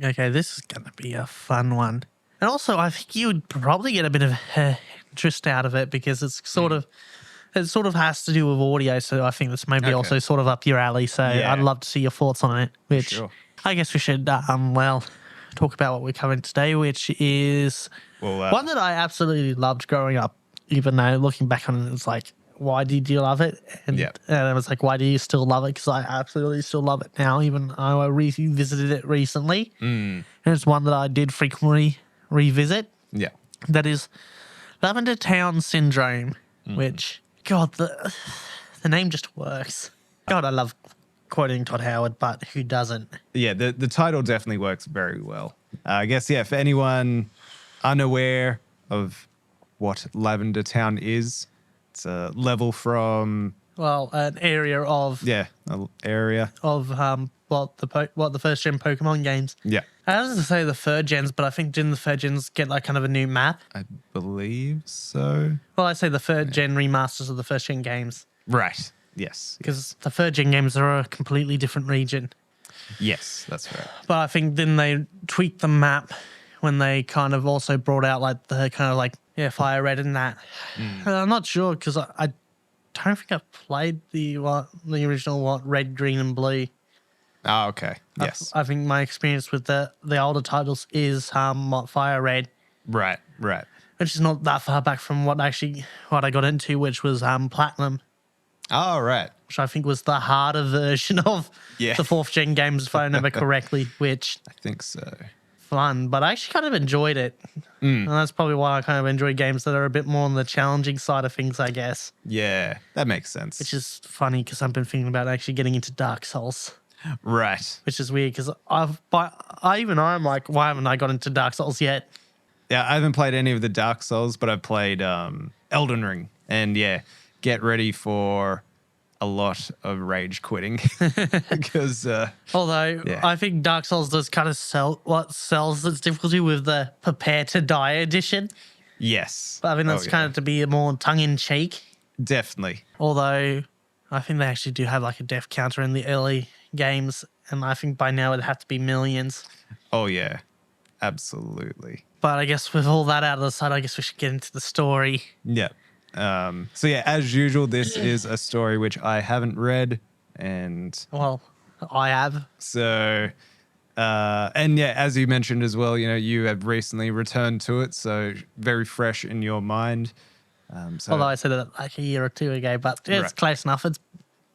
Okay, this is going to be a fun one. And also, I think you would probably get a bit of interest out of it because it's sort of has to do with audio. So I think this may be also sort of up your alley. So I'd love to see your thoughts on it. Which I guess we should talk about what we're covering today, which is one that I absolutely loved growing up. Even though looking back on it, it's like, why did you love it? And it was like, why do you still love it? Because I absolutely still love it now, even though I revisited it recently. And it's one that I did frequently revisit. Yeah. That is Lavender Town Syndrome, which, God, the name just works. God, I love quoting Todd Howard, but who doesn't? Yeah, the title definitely works very well. I guess, for anyone unaware of what Lavender Town is, it's a level from... Well, an area of... Yeah, an area. Of the first gen Pokemon games. Yeah. I was going to say the third gens, but I think didn't the third gens get like kind of a new map? I believe so. Well, I say the third gen remasters of the first gen games. Right. Yes. Because the third gen games are a completely different region. Yes, that's right. But I think then they tweaked the map when they kind of also brought out like the kind of like, Fire Red and that. I'm not sure because I don't think I've played the original Red, Green and Blue. Oh, okay. Yes. I think my experience with the older titles is Fire Red. Right. Which is not that far back from what I got into, which was Platinum. Oh, right. Which I think was the harder version of the fourth gen games, if I remember correctly, which... I think so. Fun, but I actually kind of enjoyed it. And that's probably why I kind of enjoy games that are a bit more on the challenging side of things, I guess. Yeah, that makes sense. Which is funny because I've been thinking about actually getting into Dark Souls. Right. Which is weird because I'm like, why haven't I got into Dark Souls yet? Yeah, I haven't played any of the Dark Souls, but I've played Elden Ring. And get ready for a lot of rage quitting because although I think Dark Souls does kind of sells its difficulty with the Prepare to Die edition. Yes. But I think that's kind of to be more tongue-in-cheek. Definitely. Although I think they actually do have like a death counter in the early games, and I think by now it'd have to be millions. Oh yeah, absolutely. But I guess with all that out of the side, I guess we should get into the story. Yeah. As usual, this is a story which I haven't read, and I have. So, as you mentioned as well, you have recently returned to it, so very fresh in your mind. Although I said it like a year or two ago, but it's close enough.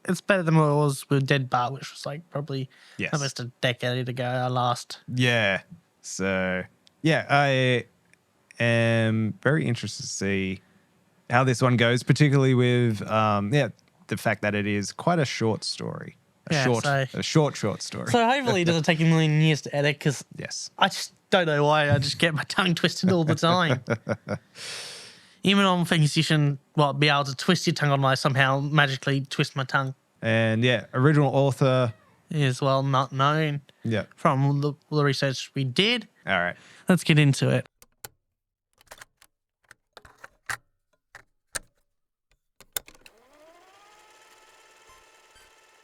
It's better than what it was with Dead Bar, which was like probably almost a decade ago last. Yeah. So I am very interested to see how this one goes, particularly with the fact that it is quite a short story. A short story. So hopefully it doesn't take a million years to edit because I just don't know why. I just get my tongue twisted all the time. Even on things you shouldn't be able to twist your tongue on, I somehow magically twist my tongue. And original author is not known. Yeah. From the research we did. All right. Let's get into it.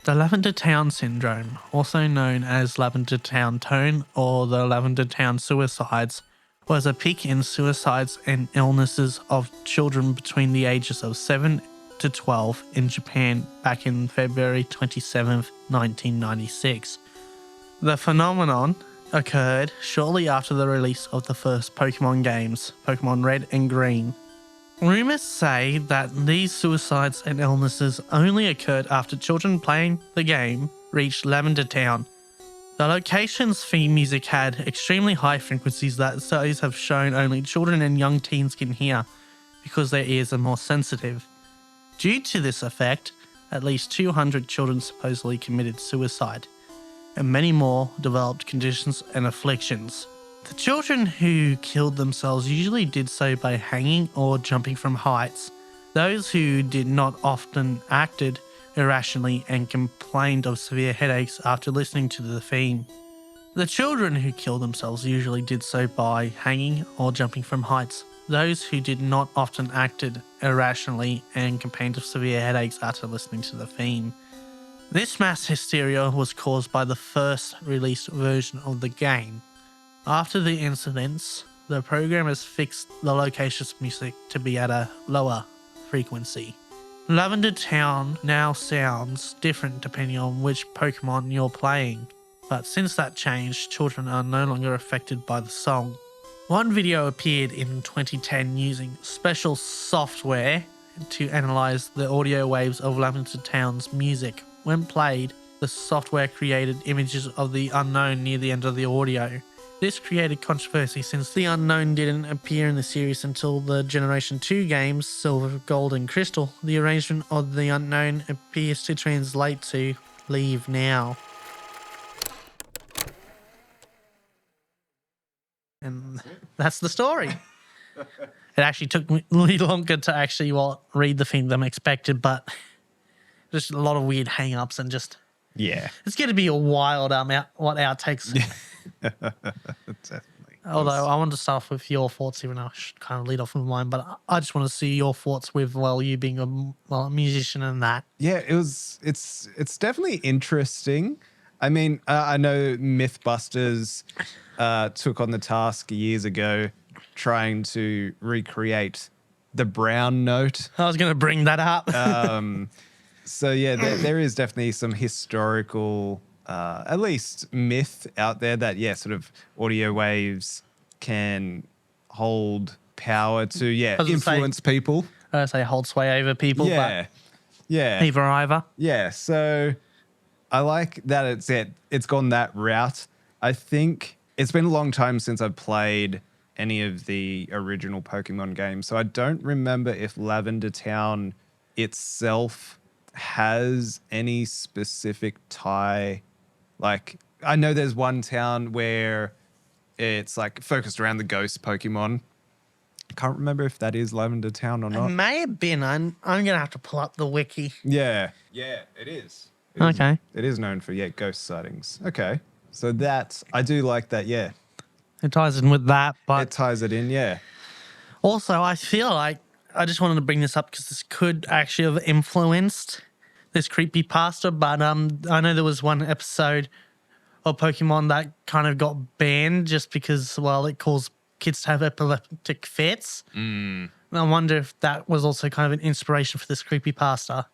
The Lavender Town Syndrome, also known as Lavender Town Tone or the Lavender Town Suicides, was a peak in suicides and illnesses of children between the ages of 7 to 12 in Japan back in February 27th, 1996. The phenomenon occurred shortly after the release of the first Pokemon games, Pokemon Red and Green. Rumors say that these suicides and illnesses only occurred after children playing the game reached Lavender Town. The location's theme music had extremely high frequencies that studies have shown only children and young teens can hear because their ears are more sensitive. Due to this effect, at least 200 children supposedly committed suicide, and many more developed conditions and afflictions. The children who killed themselves usually did so by hanging or jumping from heights. Those who did not often acted irrationally and complained of severe headaches after listening to the theme. The children who killed themselves usually did so by hanging or jumping from heights. Those who did not often acted irrationally and complained of severe headaches after listening to the theme. This mass hysteria was caused by the first released version of the game, After the incidents, the programmers fixed the location's music to be at a lower frequency. Lavender Town now sounds different depending on which Pokemon you're playing, but since that change, children are no longer affected by the song. One video appeared in 2010 using special software to analyze the audio waves of Lavender Town's music. When played, the software created images of the unknown near the end of the audio. This created controversy since the unknown didn't appear in the series until the Generation 2 games, Silver, Gold and Crystal. The arrangement of the unknown appears to translate to "leave now." And that's the story. It actually took me longer to actually read the thing than expected, but just a lot of weird hang-ups and just... Yeah. It's going to be a wild outtakes. Definitely. Although I want to start off with your thoughts, even though I should kind of lead off with mine, but I just want to see your thoughts with, you being a musician and that. Yeah, it's definitely interesting. I mean, I know Mythbusters took on the task years ago trying to recreate the brown note. I was going to bring that up. So yeah, there is definitely some historical, at least myth out there that, sort of audio waves can hold power to, influence people. I say hold sway over people, Yeah. but either. Yeah, so I like that it's gone that route. I think it's been a long time since I've played any of the original Pokemon games, so I don't remember if Lavender Town itself has any specific tie. Like, I know there's one town where it's like focused around the ghost Pokemon. I can't remember if that is Lavender Town or not. It may have been. I'm going to have to pull up the wiki. Yeah, it is. Okay. It is known for, ghost sightings. Okay. So I do like that, It ties in with that, but... It ties it in, yeah. Also, I feel like I just wanted to bring this up because this could actually have influenced this creepypasta, but I know there was one episode of Pokemon that kind of got banned just because, it caused kids to have epileptic fits. And I wonder if that was also kind of an inspiration for this creepypasta.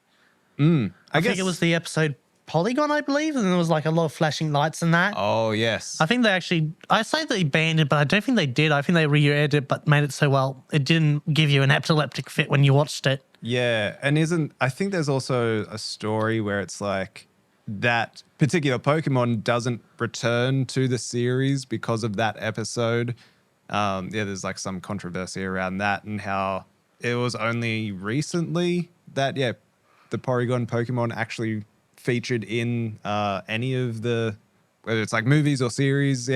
I think it was the episode Polygon, I believe, and there was like a lot of flashing lights and that. Oh, yes. I think I say they banned it, but I don't think they did. I think they re-aired it, but made it so, it didn't give you an epileptic fit when you watched it. Yeah, and I think there's also a story where it's like that particular Pokemon doesn't return to the series because of that episode. There's like some controversy around that and how it was only recently that, the Porygon Pokemon actually featured in any of the, whether it's like movies or series,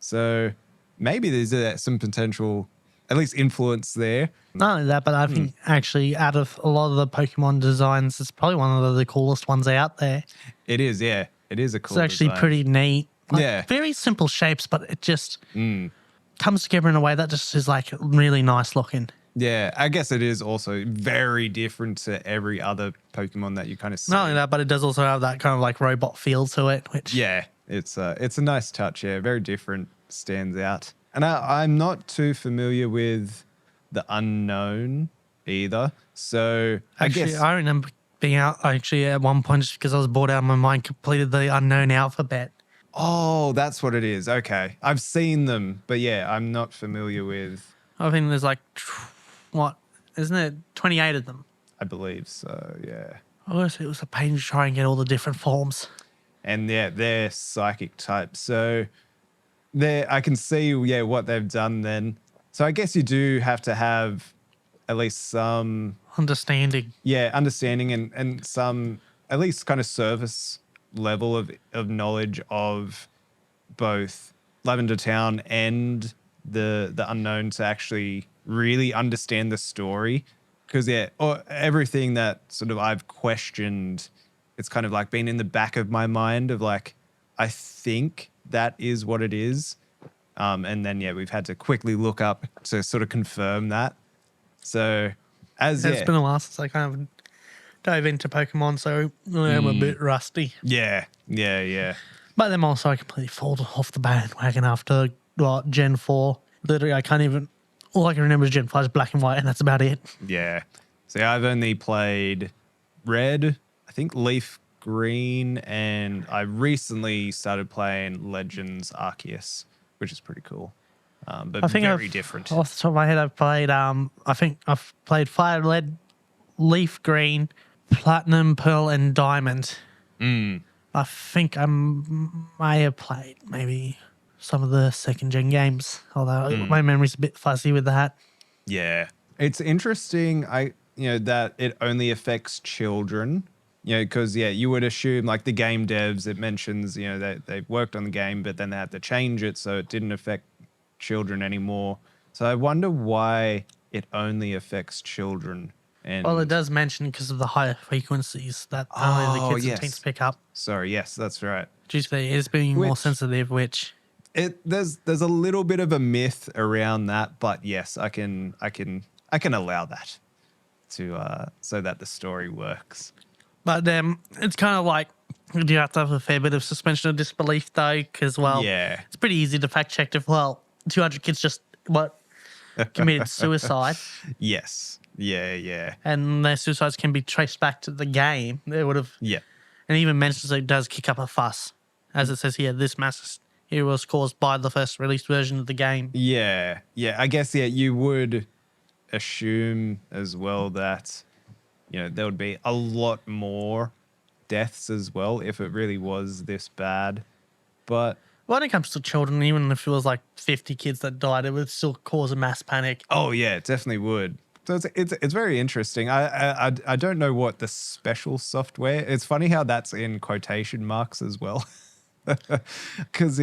So maybe there's some potential, at least influence there. Not only that, but I think actually out of a lot of the Pokemon designs, it's probably one of the coolest ones out there. It is, yeah. It is a cool It's actually design. pretty neat. Very simple shapes, but it just comes together in a way that just is like really nice looking. Yeah, I guess it is also very different to every other Pokemon that you kind of see. Not only that, but it does also have that kind of like robot feel to it, which... Yeah, it's a nice touch, very different, stands out. And I'm not too familiar with the unknown either, so Actually, I guess... I remember being out actually at one point just because I was bored out of my mind, completed the unknown alphabet. Oh, that's what it is. Okay. I've seen them, but I'm not familiar with... I think there's like, isn't it 28 of them? I believe so, yeah. Honestly, it was a pain to try and get all the different forms. And they're psychic types. So I can see, what they've done then. So I guess you do have to have at least some... Understanding. Yeah, understanding and some, at least kind of surface level of knowledge of both Lavender Town and the unknown to actually really understand the story. Because, or everything that sort of I've questioned, it's kind of like been in the back of my mind of like, I think that is what it is. And then, we've had to quickly look up to sort of confirm that. So, it's been a while since I kind of dove into Pokemon, so I'm a bit rusty. Yeah. But then also I completely fall off the bandwagon after Gen 4. Literally, I can't even. All I can remember is Gen 5 is black and white, and that's about it. Yeah. See, I've only played red, I think Leaf Green, and I recently started playing Legends Arceus, which is pretty cool. But I think very different. Off the top of my head, I've played. I think I've played Fire Red, Leaf Green, Platinum, Pearl, and Diamond. I think I may have played maybe some of the second gen games, although my memory's a bit fuzzy with that. Yeah. It's interesting, that it only affects children, because, you would assume like the game devs, it mentions, they've worked on the game, but then they had to change it so it didn't affect children anymore. So I wonder why it only affects children. And Well, it does mention because of the higher frequencies that only the kids and teens pick up. Sorry, yes, that's right. Due to it being more sensitive, which there's a little bit of a myth around that, but yes, I can allow that to so that the story works. But it's kind of like you have to have a fair bit of suspension of disbelief though, because it's pretty easy to fact check if 200 kids just committed suicide. Yes. Yeah. And their suicides can be traced back to the game. They would have. Yeah. And even mentions it does kick up a fuss. As it says here, this mass here was caused by the first released version of the game. Yeah. I guess, you would assume as well that, there would be a lot more deaths as well if it really was this bad. But when it comes to children, even if it was like 50 kids that died, it would still cause a mass panic. Oh, yeah, it definitely would. So it's very interesting. I don't know what the special software. It's funny how that's in quotation marks as well, because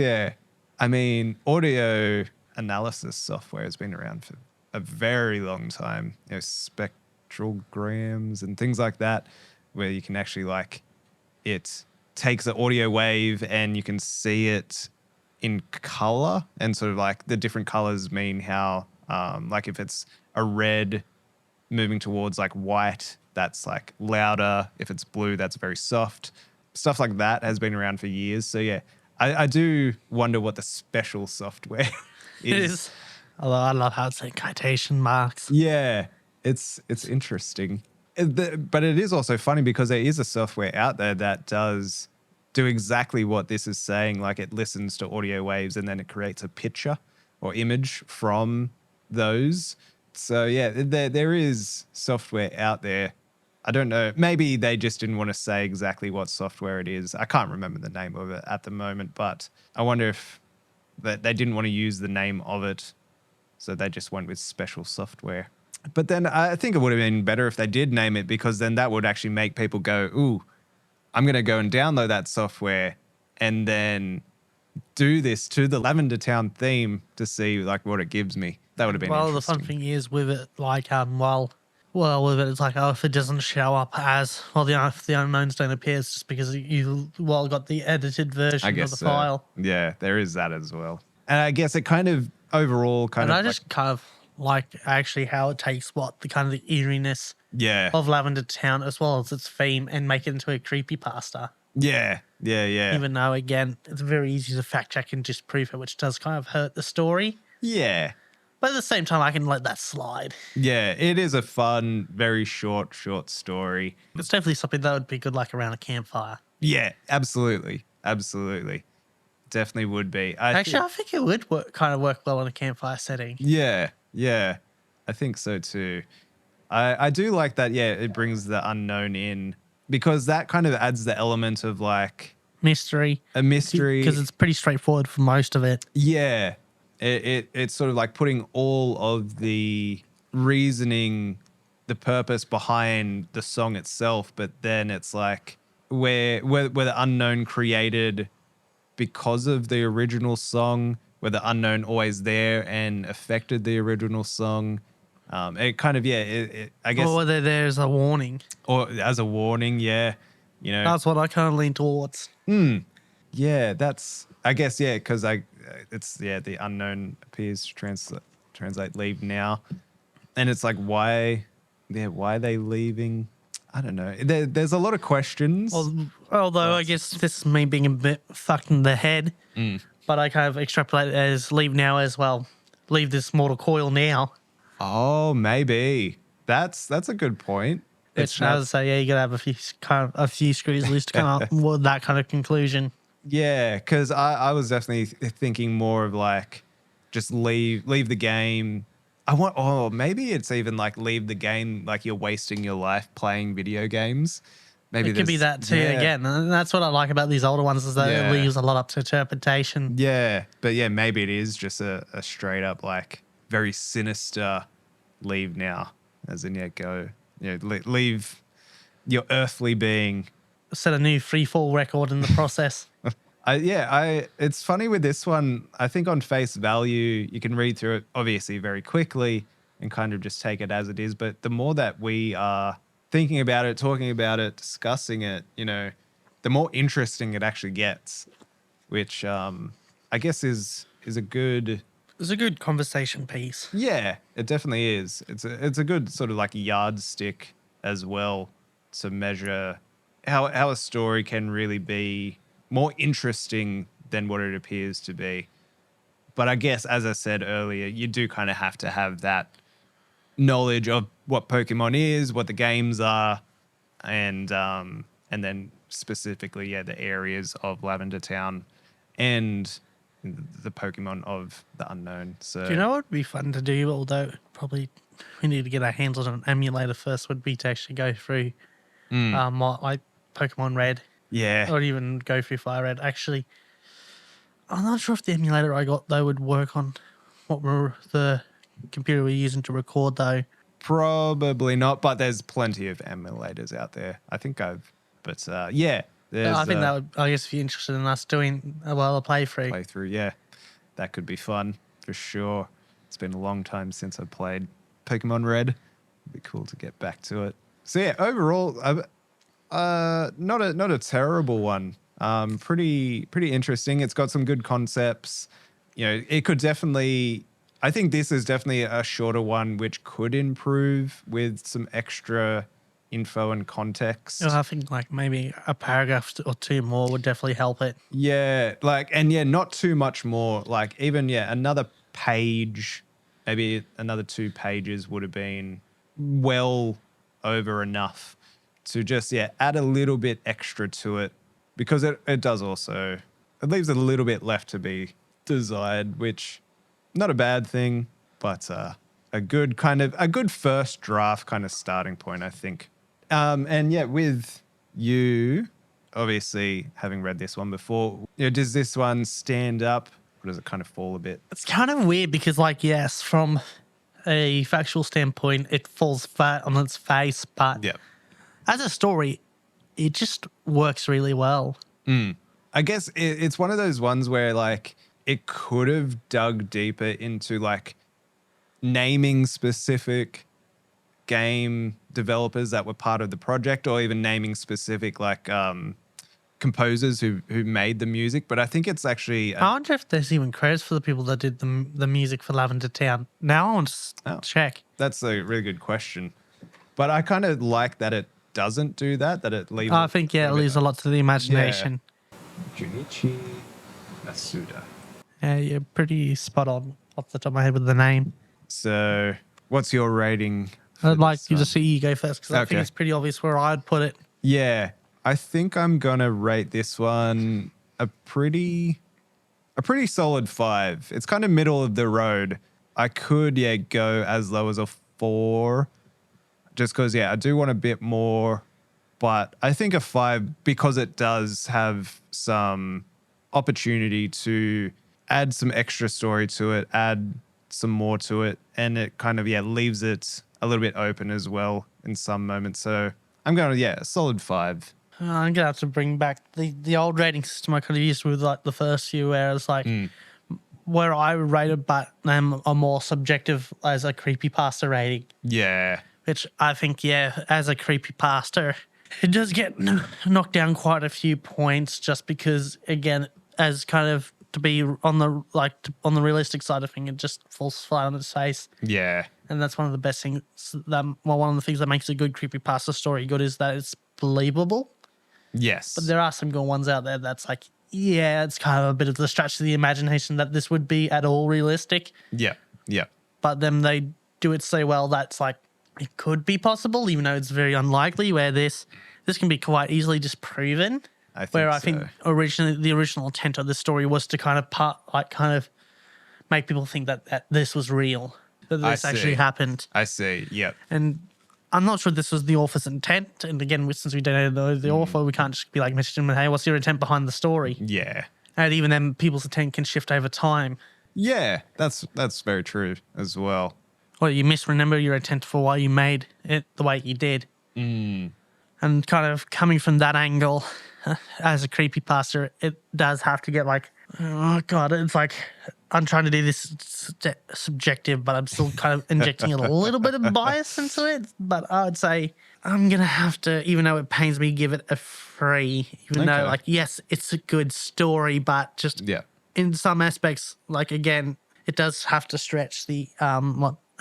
audio analysis software has been around for a very long time. Spectrograms and things like that, where you can actually it takes an audio wave and you can see it in color, and sort of the different colors mean how if it's a red moving towards white, that's louder. If it's blue, that's very soft. Stuff like that has been around for years. So I do wonder what the special software is. Although I love how it's in quotation marks. Yeah, it's interesting. But it is also funny because there is a software out there that does do exactly what this is saying. It listens to audio waves and then it creates a picture or image from those. So there is software out there. I don't know. Maybe they just didn't want to say exactly what software it is. I can't remember the name of it at the moment, but I wonder if they didn't want to use the name of it, so they just went with special software. But then I think it would have been better if they did name it, because then that would actually make people go, ooh, I'm going to go and download that software and then do this to the Lavender Town theme to see what it gives me. That would have been interesting. The fun thing is with it, with it, it's if it doesn't show up as, if the unknowns don't appear, it's just because you got the edited version of the file. Yeah, there is that as well. And I guess it kind of overall I just kind of like actually how it takes the kind of the eeriness of Lavender Town as well as its theme and make it into a creepypasta. Yeah. Even though, again, it's very easy to fact check and disprove it, which does kind of hurt the story. Yeah. But at the same time, I can let that slide. Yeah, it is a fun, very short story. It's definitely something that would be good around a campfire. Yeah, absolutely. Definitely would be. I think it would work well in a campfire setting. Yeah, I think so too. I do like that, it brings the unknown in, because that kind of adds the element of mystery. A mystery. Because it's pretty straightforward for most of it. Yeah. It's sort of putting all of the reasoning, the purpose behind the song itself, but then it's where the unknown created because of the original song, where the unknown always there and affected the original song. It kind of, I guess. Or whether there's a warning. Or as a warning, That's what I kind of lean towards. Yeah, that's, I guess, because the unknown appears to translate leave now. And it's why are they leaving? I don't know. There's a lot of questions. Although I guess this is me being a bit fucked in the head. but I kind of extrapolate it as leave now as well. Leave this mortal coil now. Oh, maybe. That's a good point. Which I would say, yeah, you gotta have a few screws loose to come up with that kind of conclusion. Yeah, because I was definitely thinking more of like just leave the game. Maybe it's even like leave the game like you're wasting your life playing video games. Maybe It could be that too, again. And that's what I like about these older ones is that it leaves a lot up to interpretation. Yeah, but yeah, maybe it is just a straight up like very sinister leave now, as in go, leave your earthly being. Set a new free fall record in the process. It's funny with this one. I think on face value, you can read through it obviously very quickly and kind of just take it as it is. But the more that we are thinking about it, talking about it, discussing it, the more interesting it actually gets, which I guess is a good. It's a good conversation piece. Yeah, it definitely is. It's a good sort of like yardstick as well to measure how a story can really be more interesting than what it appears to be. But I guess, as I said earlier, you do kind of have to have that knowledge of what Pokemon is, what the games are, and then specifically, the areas of Lavender Town and the Pokemon of the unknown. So, do you know what would be fun to do? Although probably we need to get our hands on an emulator first. Would be to actually go through, like Pokemon Red. Yeah. Or even go through Fire Red. Actually, I'm not sure if the emulator I got, though, would work on the computer we're using to record, though. Probably not, but there's plenty of emulators out there. I think yeah. I think that would, I guess, if you're interested in us doing a playthrough. Yeah. That could be fun for sure. It's been a long time since I played Pokemon Red. It'd be cool to get back to it. So yeah, overall, not a terrible one. Pretty interesting. It's got some good concepts. It could definitely. I think this is definitely a shorter one, which could improve with some extra info and context. I think like maybe a paragraph or two more would definitely help it. Yeah, not too much more. Like even another page, maybe another 2 pages would have been well over enough to just add a little bit extra to it, because it does also, it leaves a little bit left to be desired, which not a bad thing, but a good first draft kind of starting point, I think. With you obviously having read this one before, does this one stand up, or does it kind of fall a bit? It's kind of weird because, like, yes, from a factual standpoint, it falls flat on its face, but as a story, it just works really well. I guess it's one of those ones where, like, it could have dug deeper into, like, naming specific game developers that were part of the project, or even naming specific, like, composers who made the music. But I think it's actually... I wonder if there's even credits for the people that did the music for Lavender Town. Now I want to check. That's a really good question. But I kind of like that it doesn't do that it leaves... I think, it leaves a lot to the imagination. Junichi Masuda. Yeah, you're pretty spot on off the top of my head with the name. So, what's your rating? I'd like you to see you go first, because I think it's pretty obvious where I'd put it. Yeah, I think I'm gonna rate this one a pretty solid 5. It's kind of middle of the road. I could go as low as a 4, just because I do want a bit more. But I think a 5, because it does have some opportunity to add some extra story to it, add some more to it, and it kind of leaves it a little bit open as well in some moments. So I'm going to a solid 5. I'm gonna have to bring back the old rating system I could have used with like the first few, where it's like where I rated, but I'm a more subjective as a creepypasta rating. Yeah, which I think as a creepypasta, it does get knocked down quite a few points, just because again, as kind of to be on the realistic side of things, it just falls flat on its face. Yeah. And that's one of the best things one of the things that makes a good creepypasta story good is that it's believable. Yes. But there are some good ones out there that's like, yeah, it's kind of a bit of the stretch of the imagination that this would be at all realistic. Yeah. Yeah. But then they do it so well that's like it could be possible, even though it's very unlikely. Where this can be quite easily disproven. I think Where I so. think originally the original intent of the story was to kind of make people think that this was real, that this actually happened. I see. Yep. And I'm not sure this was the author's intent. And again, since we don't know the author, we can't just be like messaging them, hey, what's your intent behind the story? Yeah. And even then, people's intent can shift over time. Yeah. That's very true as well. Or you misremember your intent for why you made it the way you did. And kind of coming from that angle, as a creepypasta, it does have to get like, oh God, it's like, I'm trying to do this subjective, but I'm still kind of injecting a little bit of bias into it. But I would say I'm going to have to, even though it pains me, give it a 3. Even though, like, yes, it's a good story, but just in some aspects, like, again, it does have to stretch the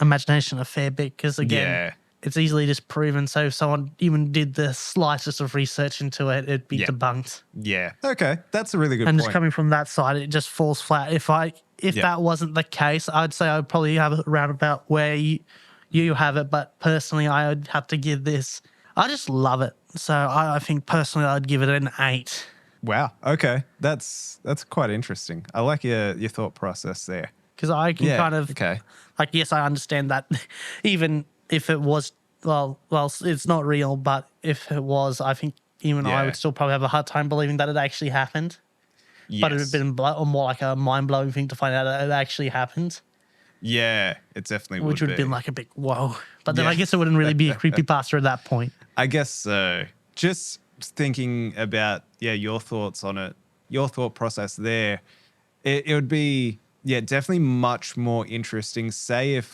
imagination a fair bit because, again, it's easily disproven. So if someone even did the slightest of research into it, it'd be debunked. Yeah. Okay. That's a really good and point. Just coming from that side, it just falls flat. If that wasn't the case, I'd say I'd probably have it around about where you have it. But personally, I would have to give this. I just love it. So I think personally, I'd give it an 8. Wow. Okay. That's quite interesting. I like your thought process there. Because I can kind of like, yes, I understand that even if it was, well, it's not real, but if it was, I think even I would still probably have a hard time believing that it actually happened. Yes. But it would have been more like a mind-blowing thing to find out that it actually happened. Yeah, it definitely would be. Which would have been like a big whoa. But then I guess it wouldn't really be a creepypasta at that point. I guess so. Just thinking about, your thoughts on it, your thought process there, it would be, definitely much more interesting, say if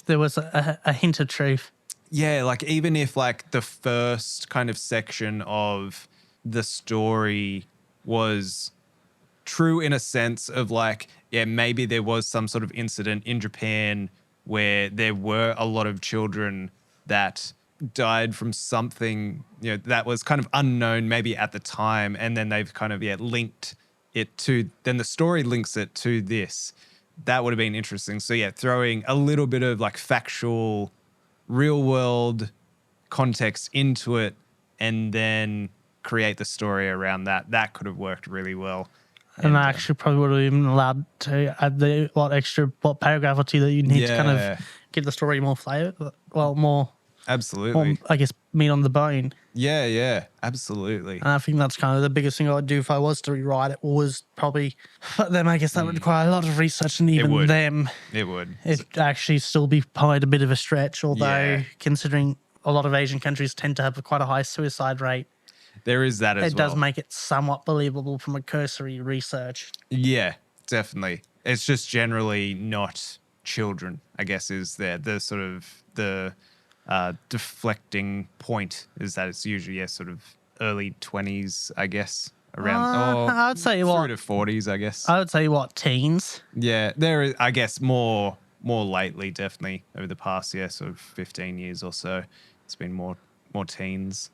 there was a hint of truth. Yeah, like even if like the first kind of section of the story was true in a sense of like, maybe there was some sort of incident in Japan where there were a lot of children that died from something, that was kind of unknown maybe at the time. And then they've kind of, linked it to, then the story links it to this. That would have been interesting. So throwing a little bit of like factual, real world context into it and then create the story around that. That could have worked really well. And I actually probably would have even allowed to add what paragraph or two that you need to kind of give the story more flavor, more. Absolutely. More, I guess, meat on the bone. Yeah, absolutely. And I think that's kind of the biggest thing I'd do if I was to rewrite it was probably, but then I guess that would require a lot of research and even them. It would. It'd actually still be quite a bit of a stretch, although considering a lot of Asian countries tend to have quite a high suicide rate. There is that as well. It does make it somewhat believable from a cursory research. Yeah, definitely. It's just generally not children, I guess, is the sort of the deflecting point is that it's usually sort of early 20s, I guess, around. I would say through to 40s, I guess. I would say teens. Yeah, there is, I guess, more lately, definitely over the past sort of 15 years or so. It's been more teens.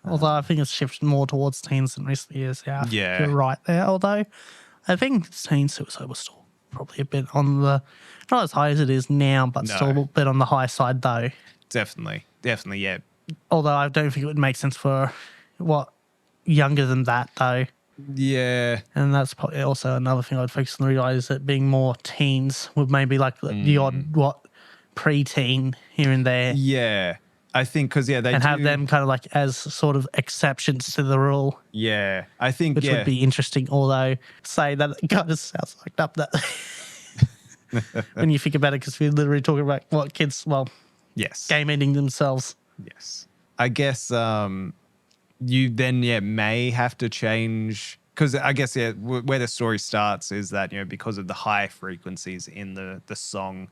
Although I think it's shifted more towards teens in recent years. Yeah. You're right there. Although I think teen suicide was still probably a bit on the, not as high as it is now, but still a bit on the high side though. Definitely, yeah. Although I don't think it would make sense for younger than that though. Yeah. And that's probably also another thing I'd focus on, realize that being more teens would maybe like the odd pre-teen here and there. Yeah. I think because, they have them kind of like as sort of exceptions to the rule. Yeah. I think, which would be interesting, although say that it kind of sounds like up that when you think about it, because we're literally talking about what kids, yes, game ending themselves. Yes. I guess you then, may have to change, because I guess, where the story starts is that, because of the high frequencies in the song,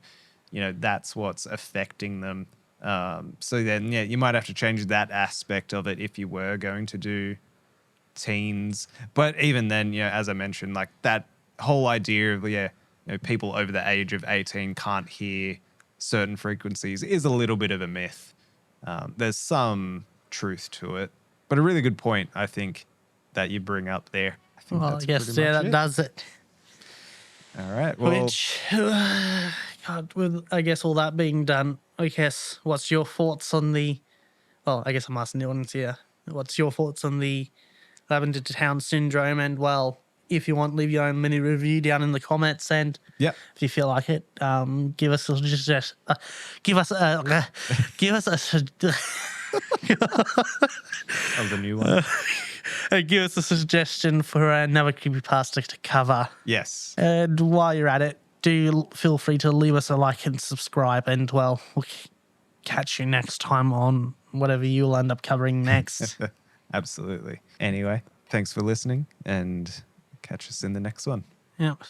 that's what's affecting them. So then, you might have to change that aspect of it if you were going to do teens. But even then, as I mentioned, like that whole idea of, people over the age of 18 can't hear certain frequencies is a little bit of a myth. There's some truth to it, but a really good point, I think, that you bring up there. I think Well, that's yes, pretty yeah, much that it. does it. All right. Well, Which, God, with I guess all that being done, I guess what's your thoughts on the? Well, I guess I'm asking the audience here. What's your thoughts on the Lavender Town Syndrome? And well, if you want, leave your own mini review down in the comments. And yeah. if you feel like it, give us a give us a give us a Of the new one. give us a suggestion for another creepypasta to cover. Yes. And while you're at it, do feel free to leave us a like and subscribe. And well, we'll catch you next time on whatever you'll end up covering next. Absolutely. Anyway, thanks for listening and catch us in the next one. Yep.